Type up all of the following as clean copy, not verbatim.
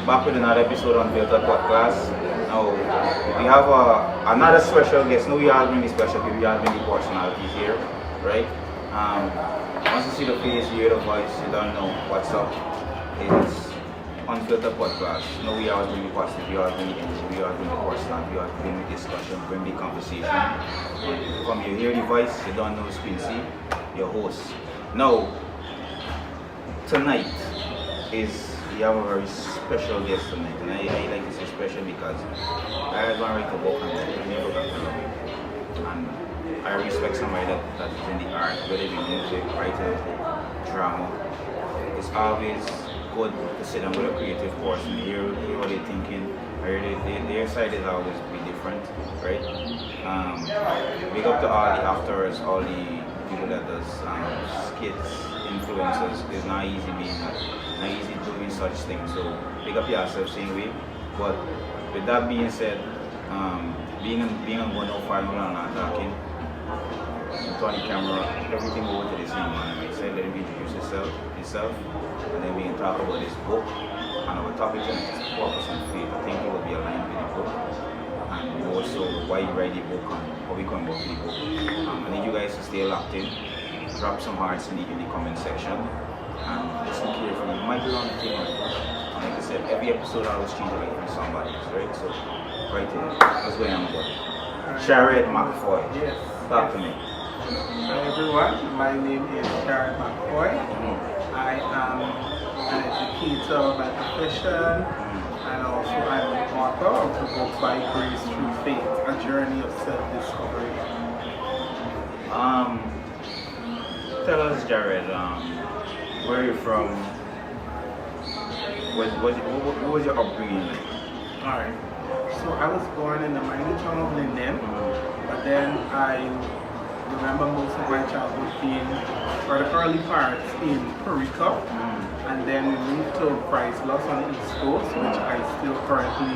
back with another episode on Unfiltered Podclass. Now, we have another special guest. No, we are many special people, we have many personalities here, right? Once you see the face, you hear the voice, you don't know what's up. It's Unfiltered Podclass. No, we always bring the positive, we always bring the energy, we always bring the personality, we always bring the discussion, bring the conversation. From you hear the voice, you don't know it's Quincy, your host. Now, tonight we have a very special guest tonight, and I like to say special because I was going to write a book and I respect somebody that is in the art, whether it be music, writing, drama. It's always good to sit down with a creative person, hear what they're thinking, their side is always be different, right? Big up to all the actors, all the people that does skits, influencers. It's not easy doing such things, so big up yourself same way. But with that being said, being on 105 and not talking, on the camera, everything over to this young man. I said, let him introduce himself, and then we can talk about this book. And our topic tonight is purpose and faith. I think it will be aligned with the book, and also why you write the book and how we come about the book. I need you guys to stay locked in. Drop some hearts in the comment section and listen carefully. You might be on the thing. And like I said, every episode I always change it from somebody else, right? So, right here, that's where I'm going. Jared McFoy. Yes. Talk to me. Hi everyone, my name is Jared McFoy. I am an educator by profession, and also I'm an author of the book By Grace Through Faith, a journey of self-discovery. Tell us, Jared, where are you from? What was your upbringing like? Alright, so I was born in the mining town of Linden, but then I remember most of my childhood being, or the early parts in Perica, and then we moved to Price Loss on the East Coast, which I still currently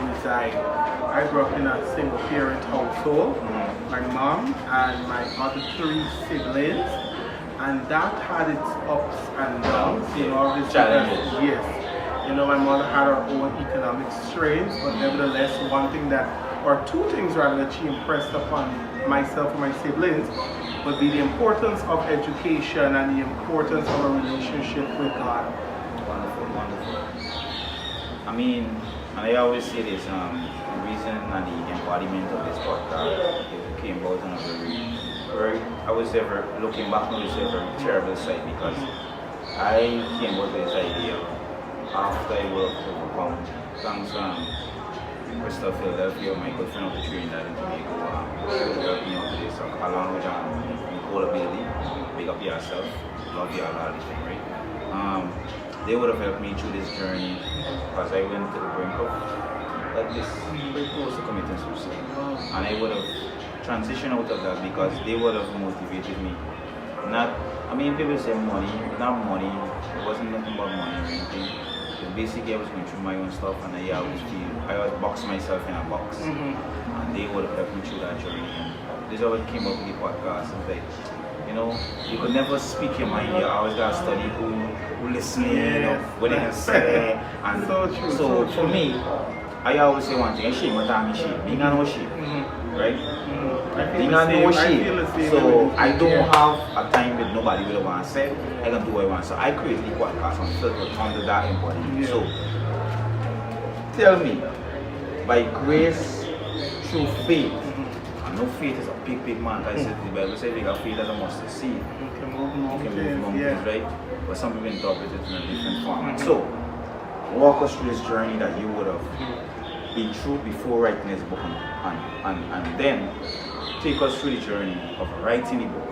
reside. I grew up in a single parent household, my mom and my other 3 siblings, and that had its ups and downs, you know, obviously. Challenges. Yes. You know, my mother had her own economic strains, but nevertheless, one thing that, or 2 things rather, that she impressed upon myself and my siblings would be the importance of education and the importance of a relationship with God. Wonderful, wonderful. I mean, and I always say this, the reason and the embodiment of this podcast came about on a very, I would say, looking back on this, a very terrible side, because I came out with this idea after I worked to overcome, thanks Crystal Philadelphia, my good friend of the Trinidad and Tobago, helped me out with this, along with Nicola Bailey. Big up yourself, love you all the time, right? They would have helped me through this journey, because I went to the brink of like this, very close to committing suicide, and I would have transitioned out of that because they would have motivated me. Not, I mean, people say money, not money. It wasn't nothing about money or anything. But basically, I was going through my own stuff, and I always box myself in a box, and they would have helped me through that journey. And this always came up with the podcast. It's like, you know, you could never speak your mind. You always gotta study who listening, you know, what they can say. And so for me, I always say one thing: I shape my time, shape. Being no shape, right? Being no shape. So I don't have a time with nobody with what I want to say. I can do what I want. So I create the podcast under that embodiment. So tell me, by grace through faith. And no faith is a big man. I said the Bible says you faith as a mustard seed. You can move mountains, right? But some people interpret it in a different format. So walk us through this journey that you would have been through before writing this book, and then take us through the journey of writing the book.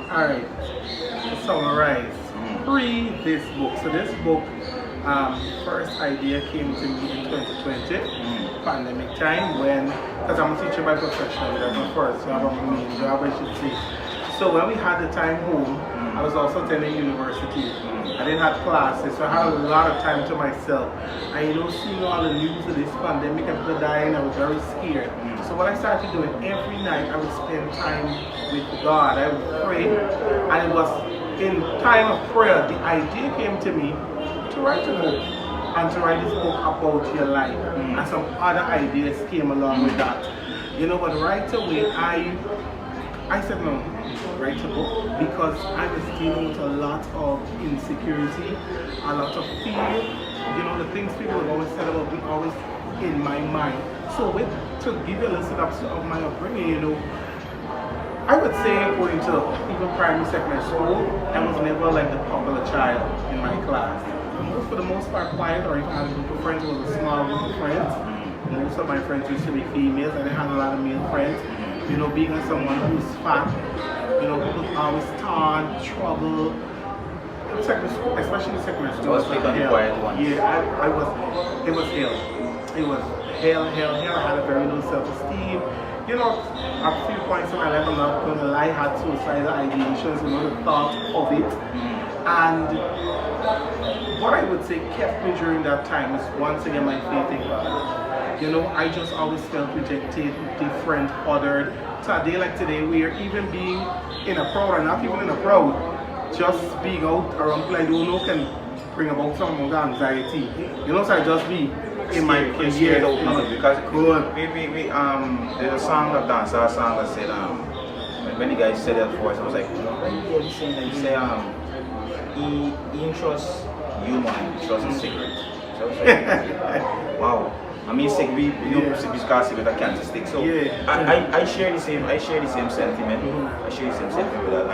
Alright. To summarize, pre this book. So this book, first idea came to me in 2020, pandemic time, when, because I'm a teacher by profession, that's my first job, I'm a main job, I should say. So when we had the time home, I was also attending university. I didn't have classes, so I had a lot of time to myself. And you know, seeing all the news of this pandemic and people dying, I was very scared. So what I started doing, every night I would spend time with God. I would pray, and it was in time of prayer, the idea came to me to to write a book and to write this book about your life. And some other ideas came along with that. You know, but right away I said no, write a book, because I was dealing with a lot of insecurity, a lot of fear. You know, the things people have always said about me always in my mind. So to give you a little synopsis of my upbringing, you know, I would say according to even primary, secondary school, I was never like the popular child in my class. For the most part quiet, or if I had a group of friends, it was a small group of friends. Most of my friends used to be females, and I had a lot of male friends. You know, being someone who's fat, you know, people always taunt, trouble. Especially in secondary school. Was like the quiet one. Yeah, it was hell. It was hell. I had a very low self-esteem. You know, at a few points in my life, I'm not going to lie, I had suicidal ideations, you know, the thought of it. And what I would say kept me during that time is once again my faith in God. You know, I just always felt rejected, different, othered. So a day like today, where even being in a crowd, or not even in a crowd, just being out around people I don't know can bring about some amount of anxiety. You know, so I just be in my because good. There's a song of dance, a song that said when the guy said that voice, I was like, what he's saying? He said he entrusts human, he trusts his secret. So I was like, wow. I mean, sick, we can't see with a cancer stick. So I share the same sentiment. I share the same sentiment with that.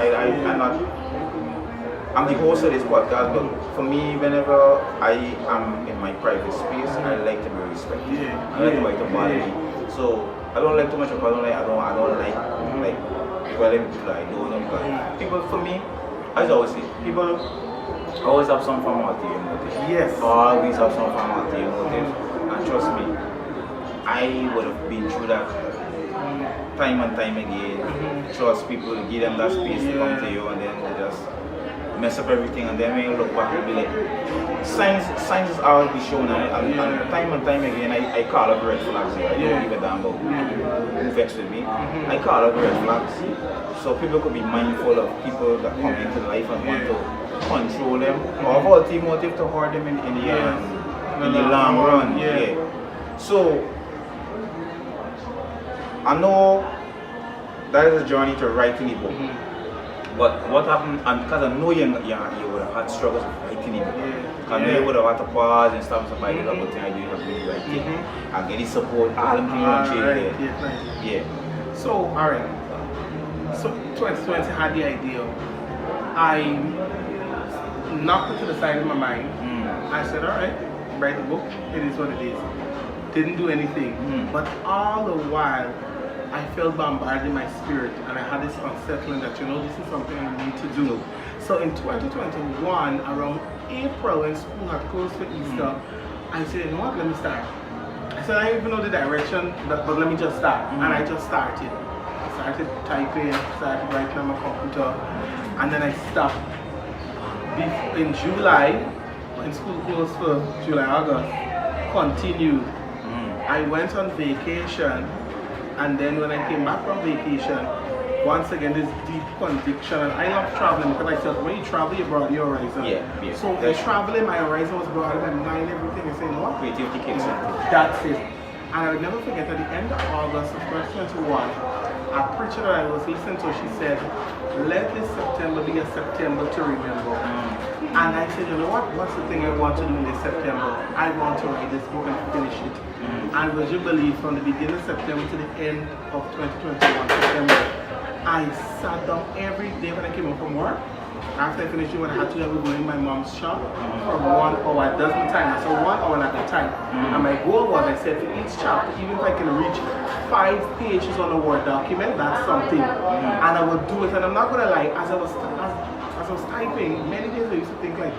I'm the host of this podcast, but for me, whenever I am in my private space, I like to be respected. I like to write about me. So I don't like too much of I don't like people I don't know, because people, for me, as I always say, people always have some form of ulterior motive. Yes. Always have some form of ulterior motive. And trust me, I would have been through that time and time again. Trust people, give them that space to come to you, and then they just mess up everything, and then when you look back, you'll be like, signs is always be shown, and time and time again, I call up red flags here. I don't give a damn about who vex with me. I call up red flags, so people could be mindful of people that come into life and want to control them, or have ulterior motive to hurt them in the long run. So I know that is a journey to writing a book. But what happened, and because I know you would have had struggles with writing it. I know you would have had to pause and stop some ideas about things I do have really writing. And get the support, all them things on Yeah. So, alright. So 2020 had the idea. I knocked it to the side of my mind. I said, alright, write the book, it is what it is. Didn't do anything. But all the while, I felt bombarded in my spirit, and I had this unsettling that, you know, this is something I need to do. So in 2021, around April, when school had closed for Easter, I said, you know what, let me start. I said, I don't even know the direction, but let me just start. And I just started. I started typing, started writing on my computer, and then I stopped. In July, when school closed for July, August, continued. I went on vacation. And then when I came back from vacation, once again this deep conviction, and I love traveling because I felt when you travel, you broaden your horizon. So traveling, my horizon was broader than mine, everything. I said, no, creativity kicks in. That's it. And I would never forget, at the end of August of 2021, a preacher that I was listening to, she said, let this September be a September to remember. And I said, you know what? What's the thing I want to do in this September? I want to write this book and finish it. And would you believe, from the beginning of September to the end of 2021, September, I sat down every day when I came home from work. After I finished doing what I had to do, I would go in my mom's shop for 1 hour. That's my time. So 1 hour at a time. And my goal was, I said, for each chapter, even if I can reach 5 pages on a Word document, that's something. And I would do it. And I'm not going to lie, as I was typing, many days I used to think like,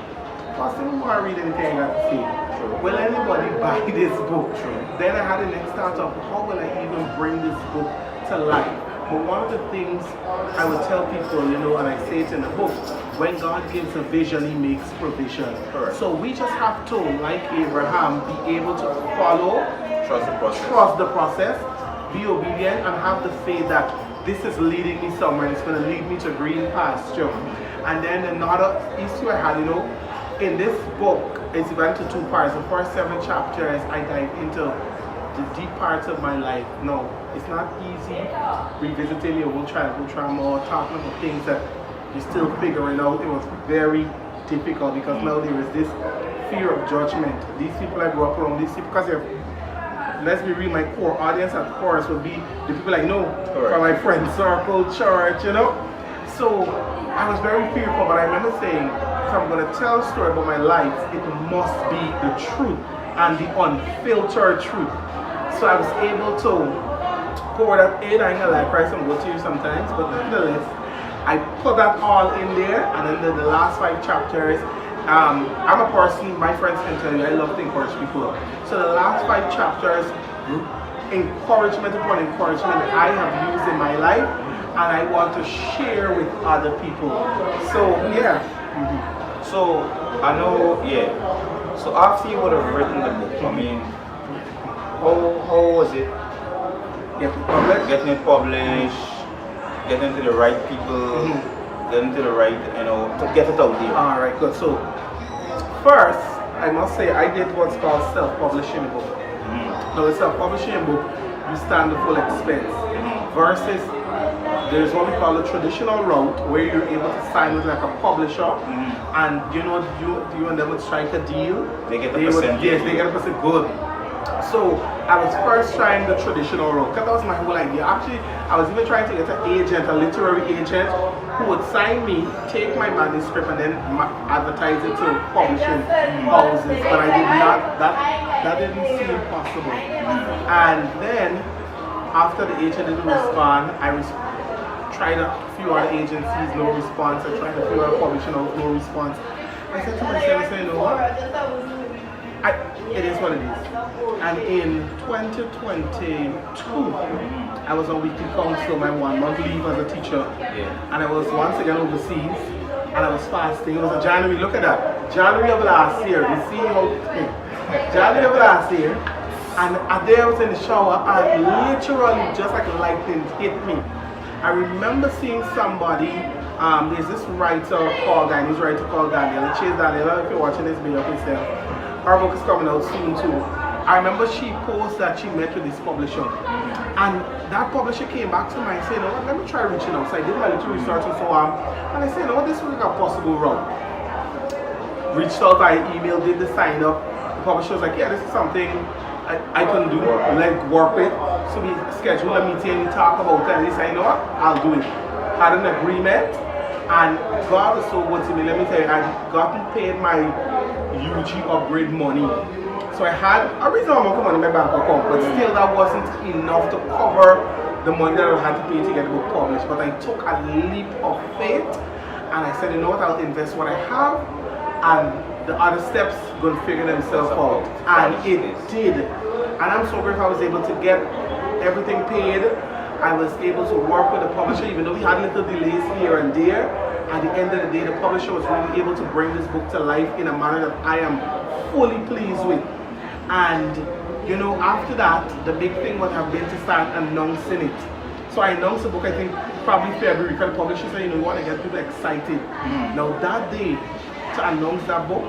first thing before I read anything I got to say, will anybody buy this book? Then I had the next thought of, how will I even bring this book to life? But one of the things I would tell people, you know, and I say it in the book, when God gives a vision, He makes provision. So we just have to, like Abraham, be able to follow, trust the process, be obedient, and have the faith that this is leading me somewhere, and it's going to lead me to green pasture. And then another issue I had, you know, in this book, it's divided into two parts. The first 7 chapters, I dive into the deep parts of my life. No, it's not easy revisiting your old childhood trauma or talking about things that you're still figuring out. It was very difficult because now there is this fear of judgment. These people I grew up around, these people, because let's be real, my core audience at first would be the people I know from my friend circle, church, you know. So I was very fearful, but I remember saying, if I'm going to tell a story about my life, it must be the truth and the unfiltered truth. So I was able to pour that in. I ain't gonna lie, Christ, I'm going to you sometimes, but nonetheless, I put that all in there, and then the last 5 chapters, I'm a person, my friends can tell you, I love to encourage people. So the last 5 chapters, encouragement upon encouragement I have used in my life, and I want to share with other people. So, yeah. So, I know, yeah. So after you would have written the book, I mean, how was it? Getting it published, getting to the right people, getting to the right, you know, to get it out there. Alright, good. So, first, I must say I did what's called self-publishing a book. Now, the self-publishing a book, you stand the full expense. Versus, there's what we call a traditional route where you're able to sign with like a publisher, and you know, you and them would strike a deal. They get a percentage. Yes, they get a percent. Good. So I was first trying the traditional route because that was my whole idea. Actually, I was even trying to get an agent, a literary agent, who would sign me, take my manuscript, and then advertise it to publishing houses. But I did not. That didn't seem possible. And then after the agent didn't respond, I tried a few other agencies, no response. I tried a few other publishing houses, no response. I said to myself, you know what? It is what it is. And in 2022, I was on weekly council, my 1 month leave as a teacher. And I was once again overseas, and I was fasting. It was a January, look at that. January of last year, you see how, January of last year. And there I was in the shower, and literally just like lightning hit me. I remember seeing somebody, there's this writer called Daniel, Chase Daniel, if you're watching this video, please tell. Her book is coming out soon too. I remember she posted that she met with this publisher, and that publisher came back to me and said, let me try reaching out. So I did my little research and so on, and I said, this was like a possible route. Reached out by email, did the sign up. The publisher was like, yeah, this is something I can do, like work with. So we scheduled a meeting, we talked about it, and he said, I'll do it. Had an agreement, and God was so good to me. Let me tell you, I gotten paid my UG upgrade money. So I had a reasonable amount of money in my bank account, but still that wasn't enough to cover the money that I had to pay to get the book published. But I took a leap of faith, and I said, I'll invest what I have, and the other steps gonna figure themselves out. And it did. And I'm so grateful I was able to get everything paid. I was able to work with the publisher, even though we had little delays here and there. At the end of the day, the publisher was really able to bring this book to life in a manner that I am fully pleased with. And after that, the big thing would have been to start announcing it. So I announced the book, I think probably February, because the publisher said, you want to get people excited. Now that day, to announce that book,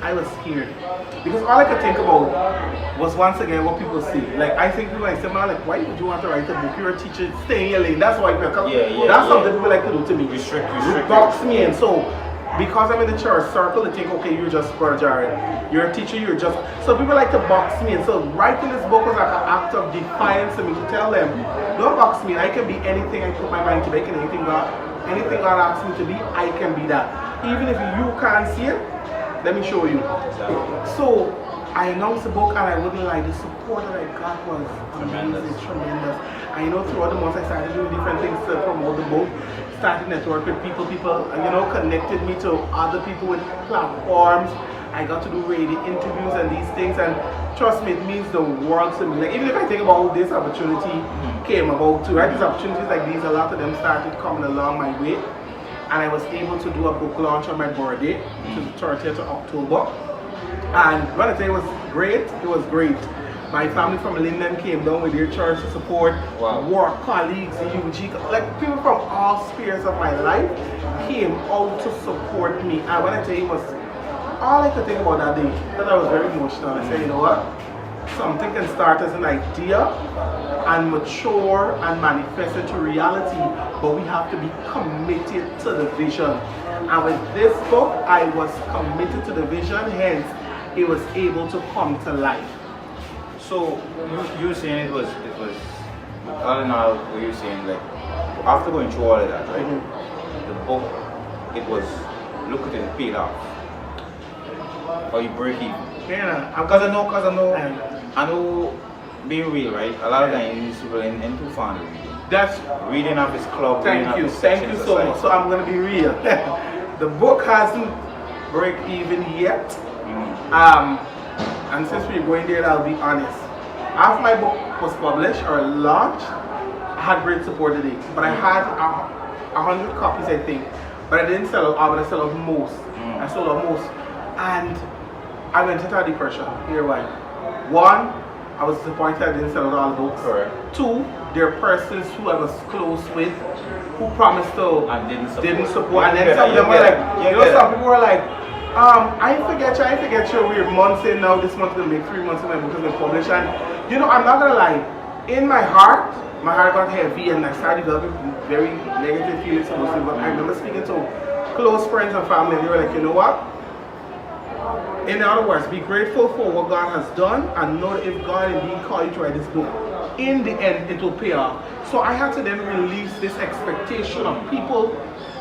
I was scared. Because all I could think about was once again what people say. Like, I think people like say, man, like, why would you want to write a book? You're a teacher, stay in your lane. That's why people come. That's something people like to do to me. Restrict. Box me in. So, because I'm in the church circle, they think, okay, you're just Spur Jared. You're a teacher, you're just. So people like to box me in. So writing this book was like an act of defiance to me, to tell them, don't box me in. I can be anything I put my mind to be. Anything God asks me to be, I can be that. Even if you can't see it, let me show you. So I announced the book, and I wouldn't lie, the support that I got was amazing, tremendous. And throughout the months I started doing different things to promote the book, started network with people, connected me to other people with platforms. I got to do radio interviews and these things, and trust me, it means the world to me. Like, even if I think about how this opportunity came about too, right? These opportunities like these, a lot of them started coming along my way. And I was able to do a book launch on my birthday, which is the 30th of October. And when I say it was great, it was great. My family from Linden came down with their church to support, work colleagues, UG, like people from all spheres of my life came out to support me. And when I tell you, it was all I could think about that day, because I was very emotional, I said, you know what? Something can start as an idea and mature and manifest into reality, but we have to be committed to the vision. And with this book, I was committed to the vision, hence it was able to come to life. So you were saying it was all in all, what you were saying, like after going through all of that, right? The book, it was lucrative, it paid off. Or you break even. Yeah, Because I know, being real, right? A lot of times people into fun reading. That's reading of his club. thank you so much. So I'm gonna be real. The book hasn't break even yet. And since we're going there, I'll be honest. After my book was published or launched, I had great support today. But I had 100 copies, I think. But I didn't sell out, but I sold out most. I sold out most. And I went into a depression. Here why. One, I was disappointed I didn't sell out all the books. Correct. Two, there are persons who I was close with who promised to and didn't support. And then some of them were like, some people were like, I forget you, we're months in now, this month will make 3 months and my book has been published. And I'm not gonna lie, in my heart got heavy and I started developing very negative feelings towards it. But I remember speaking to close friends and family and they were like, you know what? In other words, be grateful for what God has done and know that if God indeed called you to write this book, in the end it will pay off. So I had to then release this expectation of people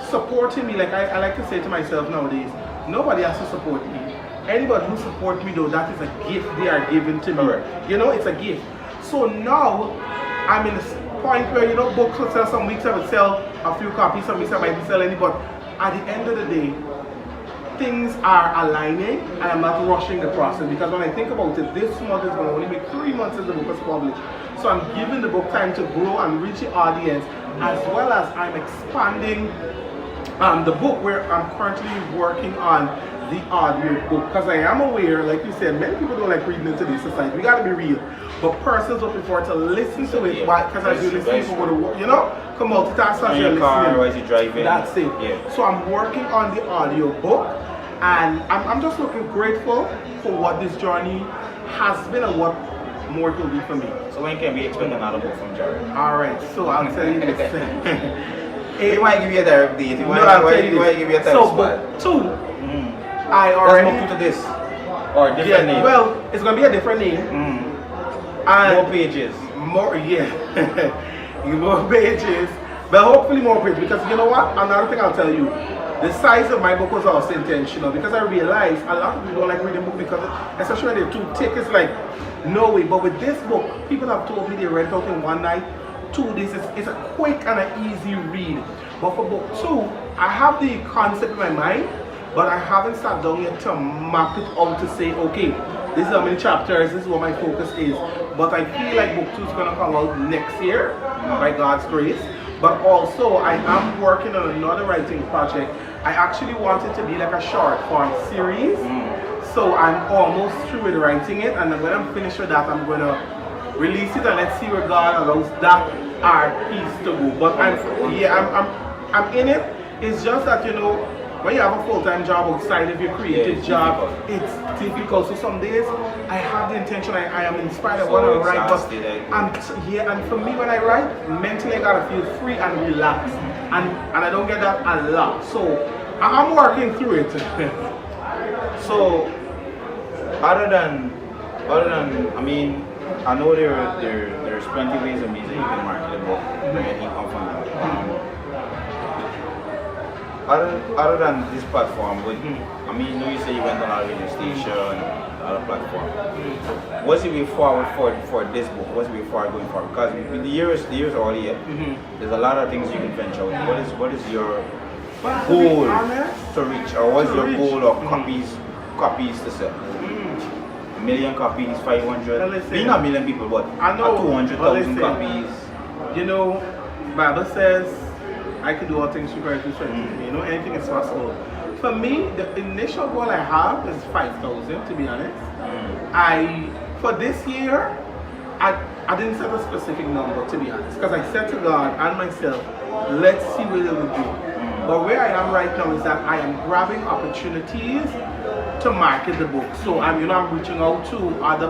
supporting me. Like I like to say to myself nowadays, nobody has to support me. Anybody who supports me though, that is a gift they are giving to me. It's a gift. So now I'm in this point where books will sell, some weeks I would sell a few copies, some weeks I might be selling any, but at the end of the day, things are aligning and I'm not rushing the process, because when I think about it, this month is going to only make 3 months since the book was published. So I'm giving the book time to grow and reach the audience, as well as I'm expanding the book where I'm currently working on the audio book, because I am aware, like you said, many people don't like reading in today's society. We got to be real, but persons will prefer to listen to it because as you listen, people go to work, come multitask as you're listening. Or as you driving. That's it. Yeah. So I'm working on the audio book, and I'm just looking grateful for what this journey has been and what more it will be for me. So when can we expect another book from Jared? All right, so I'll tell you this. He might give you a direct date. He might give you a time so, spot. Book 2. I already Let's move to this. Or different name. Well, it's gonna be a different name. And more pages. More pages. But hopefully more pages, because you know what? Another thing I'll tell you. The size of my book was also intentional, because I realized a lot of people don't like reading books because especially when they're too thick, it's like no way. But with this book, people have told me they read it out in one night. 2 days, it's a quick and an easy read. But for book 2, I have the concept in my mind, but I haven't sat down yet to map it out to say, okay, this is how many chapters, this is what my focus is. But I feel like book 2 is going to come out next year, by God's grace. But also, I am working on another writing project. I actually want it to be like a short form series. So I'm almost through with writing it, and when I'm finished with that, I'm going to release it and let's see where God allows that art piece to go. But I'm in it. It's just that when you have a full-time job outside of your creative job, it's difficult. So some days I have the intention, I am inspired, I want to write, but and for me when I write, mentally I gotta feel free and relaxed, and I don't get that a lot. So I'm working through it. So other than I mean, I know there's plenty of ways that you can market a book, bring income from that. Other than this platform, but I mean, you say you went on a radio station, other platform. What's the way forward for this book? What's the way forward going forward? Because the years are all here. There's a lot of things you can venture with. What is your goal to reach, or what's your goal of copies to sell? 1 million copies, 500. Being a million people, but I know 200,000 copies. Bible says, I can do all things through Christ who strengthens me. Anything is possible. For me, the initial goal I have is 5,000, to be honest. For this year, I didn't set a specific number, to be honest, because I said to God and myself, let's see where it will be. But where I am right now is that I am grabbing opportunities to market the book. So I'm reaching out to other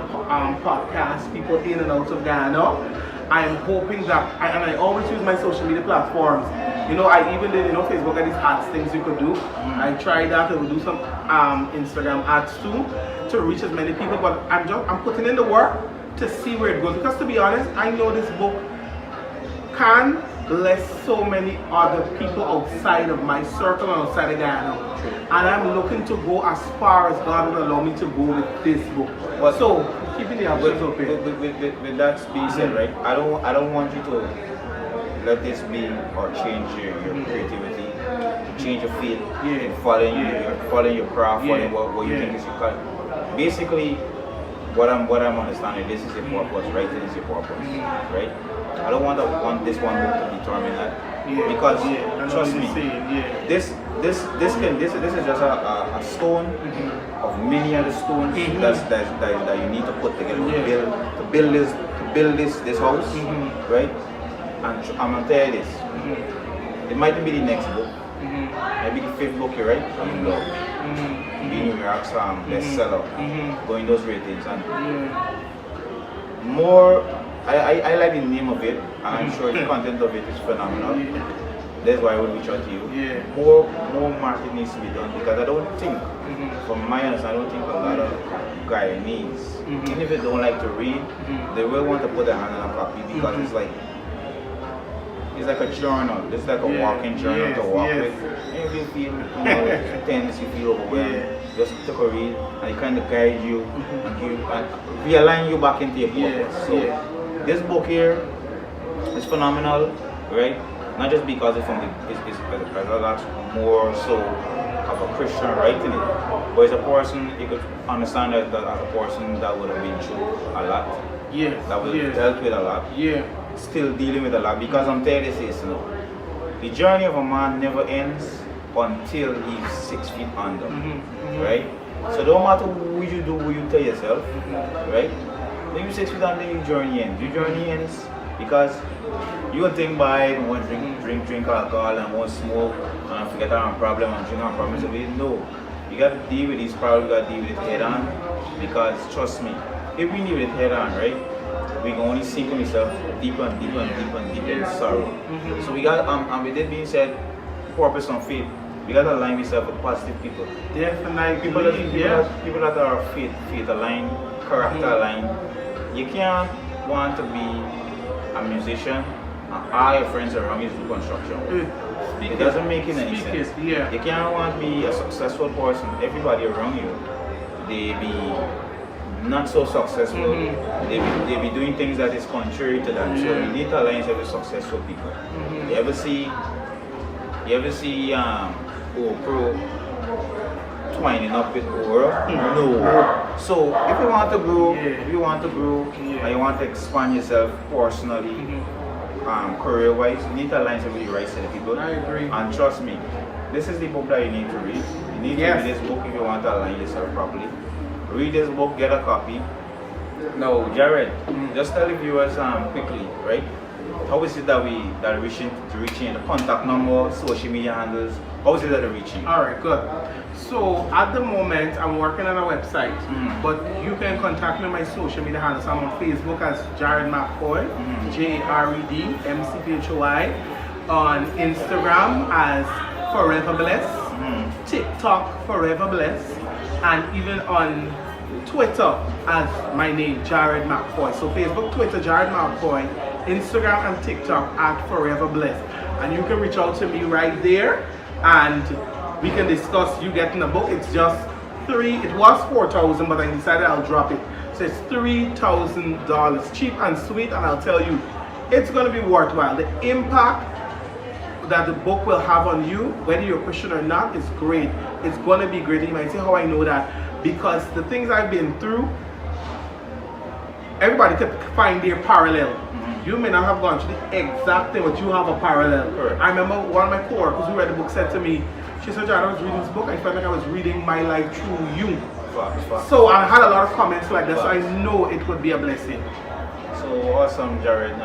podcast people in and out of Ghana. I am hoping that, and I always use my social media platforms. I even did, Facebook and these ads things you could do. I tried that. I will do some Instagram ads too to reach as many people. But I'm putting in the work to see where it goes. Because to be honest, I know this book can bless so many other people outside of my circle and outside of Ghana. And I'm looking to go as far as God will allow me to go with this book. So keeping the options open. With that being said, right? I don't want you to let this be or change your creativity, change your field, following your craft, following what you think is your cut. Basically, what I'm understanding, this is your purpose, writing is your purpose, right? I don't want this one book to determine that, because trust me, this is just a stone of many other stones that you need to put together to build this house, right? And I'm gonna tell you this, it might be the next book, maybe the 5th book you write, I'm in love. Being New York's bestseller, going those ratings, and more. I like the name of it, and I'm sure the content of it is phenomenal. That's why I would reach out to you. More marketing needs to be done, because I don't think, from my understanding, I don't think a lot of Guyanese, even if they don't like to read, they will want to put their hand on a copy, because it's like a journal. It's like a walking journal to walk with. And if you feel tense, you feel overwhelmed, just take a read, and it kind of guide you and realign you back into your purpose. So this book here is phenomenal, right? Not just because it's it's a lot more so of a Christian writing it, but as a person, you could understand that as a person that would have been through a lot, that would have dealt with a lot, still dealing with a lot. Because I'm telling you this, the journey of a man never ends until he's 6 feet under, right? So don't matter who you do, who you tell yourself, right? When you're 6 feet under, your journey ends. Your journey ends because you gonna think by and want to drink alcohol and want to smoke and forget our problem and drink our problems away. No, you gotta deal with these problems. You gotta deal with it head on, because trust me, if we deal with it head on, right, we can only sink ourselves deeper and deeper and deeper and deeper in sorrow. So we got and with that being said, purpose and faith, we gotta align ourselves with positive people. Definitely. People that are faith aligned, character aligned. You can't want to be a musician and all your friends around you do construction. It doesn't make any sense. You can't want to be a successful person. Everybody around you, they be not so successful. They be doing things that is contrary to that. So you need to align yourself with successful people. You ever see Pro twining up with Aura? No. So if you want to grow, and you want to expand yourself personally, career-wise, you need to align yourself with the right set of people. I agree. And trust me, this is the book that you need to read. You need to read this book if you want to align yourself properly. Read this book, get a copy. Now, Jared, just tell the viewers quickly, right? How is it that we're reaching the contact number, social media handles? How is it that they're reaching? Alright, good. So at the moment I'm working on a website, but you can contact me on my social media handles. I'm on Facebook as Jared McCoy, JaredMcCoy, on Instagram as Forever Bless, TikTok Forever Bless, and even on Twitter as my name, Jared McCoy. So Facebook, Twitter, Jared McCoy, Instagram and TikTok at Forever Bless. And you can reach out to me right there and we can discuss you getting a book. It's just it was $4,000, but I decided I'll drop it. So it's $3,000, cheap and sweet, and I'll tell you, it's gonna be worthwhile. The impact that the book will have on you, whether you're a Christian or not, is great. It's gonna be great. And you might say how I know that, because the things I've been through, everybody can find their parallel. You may not have gone through the exact thing, but you have a parallel. Correct. I remember one of my coworkers who read the book said to me, she said, John, I was reading this book, I felt like I was reading my life through you. So I had a lot of comments like that, so I know it would be a blessing. So awesome, Jared.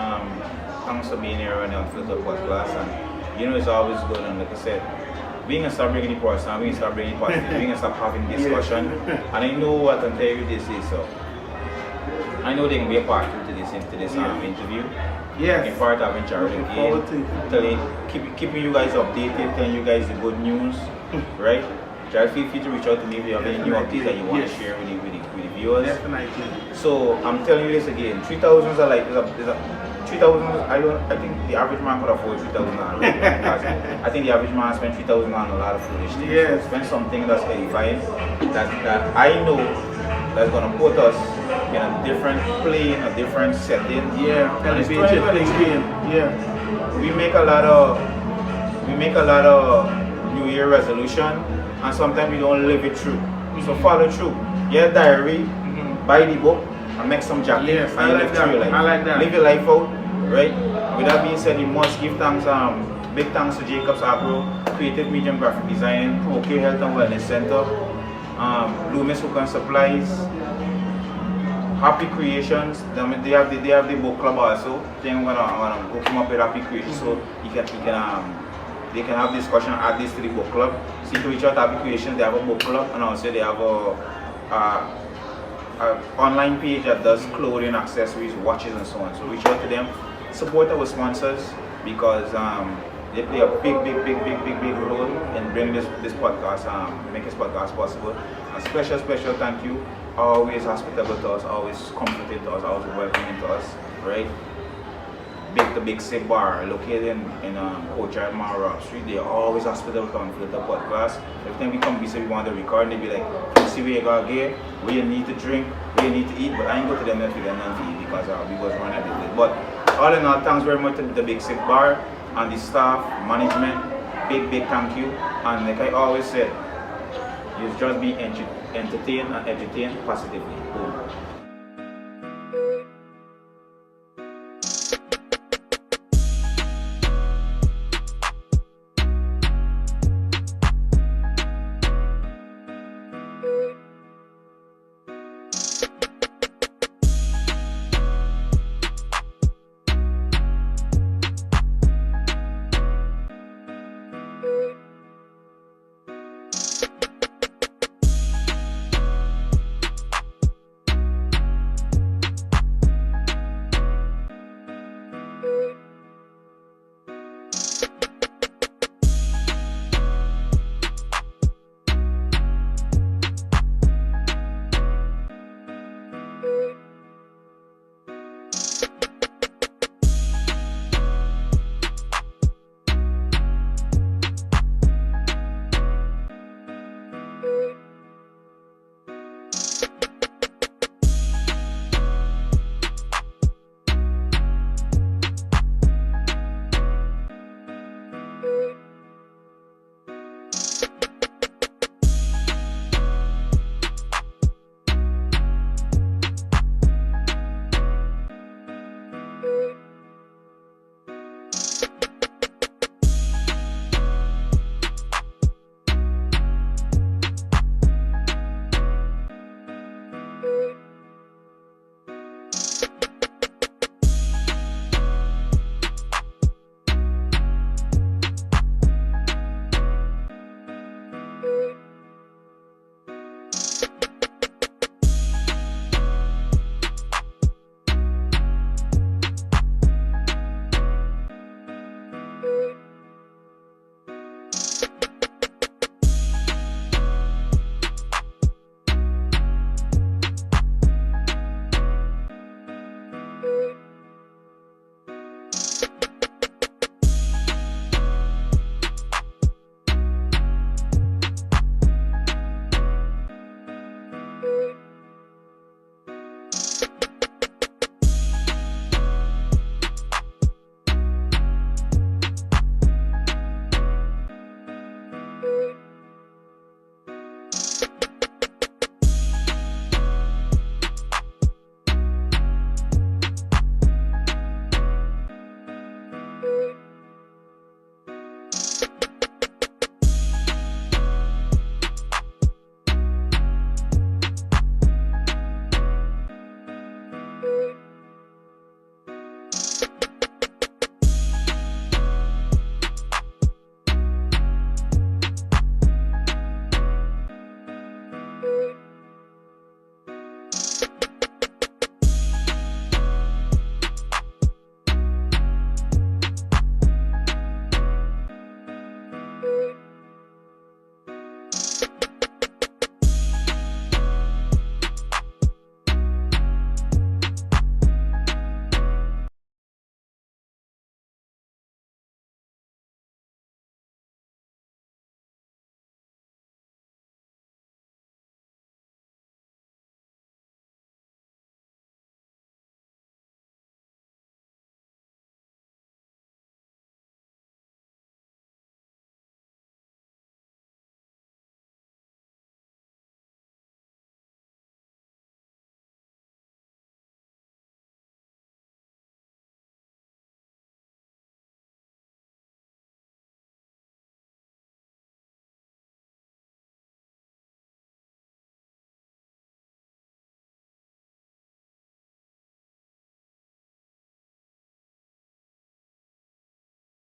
Thanks for being here on the Unfiltered Podclass. And you know, it's always good, and like I said, we can start bringing the person, we can start bringing positive, we can start having discussion. Yeah. And I know what I'm telling you this is so. I know they can be a part to this interview. Yes. Looking forward to having Jared Looking again. forward to Keeping you guys updated, telling you guys the good news, right? Jared, feel free to reach out to me if you have any new updates that you want to share with the viewers. Definitely. So I'm telling you this again, 3,000 are like is a 3,000. I think the average man could afford 3,000. I think the average man spent 3,000 on a lot of foolish things. Yes. So spend something that's edifying, that I know that's gonna put us in a different plane, a different setting. Yeah. And it's Elevated 2023. thinking. Yeah. We make a lot of New Year resolution, and sometimes we don't live it through. So follow through. Get a diary, buy the book, and make some jackets. Yes, and I you like live through your that. life. I like that. Live your life out, right? With that being said, you must give thanks. Big thanks to Jacob's Agro, Creative Medium Graphic Design, OK Health and Wellness Center, Loomis Hook and Supplies, Happy Creations. They have the book club also. Then I'm gonna hook them up with Happy Creations so they can have discussion at this to the book club. So you can reach out to Happy Creations. They have a book club, and also they have a online page that does clothing, accessories, watches, and so on. So reach out to them. Support our sponsors because they play a big role in bringing this podcast, make this podcast possible. A special thank you. Always hospitable to us, always comforting to us, always welcoming to us, right? The Big Sick Bar, located in Orchard Mara Street. They're always hospitable to Unfiltered Podclass. Every time we come, we say we want to record, they be like, you see where you gotta get, where you need to drink, where you need to eat, but I ain't go to them if you got nothing to eat because we was running a bit late. But all in all, thanks very much to the Big Sick Bar and the staff, management, big thank you. And like I always said, you just be entertained and edutain positively. Boom.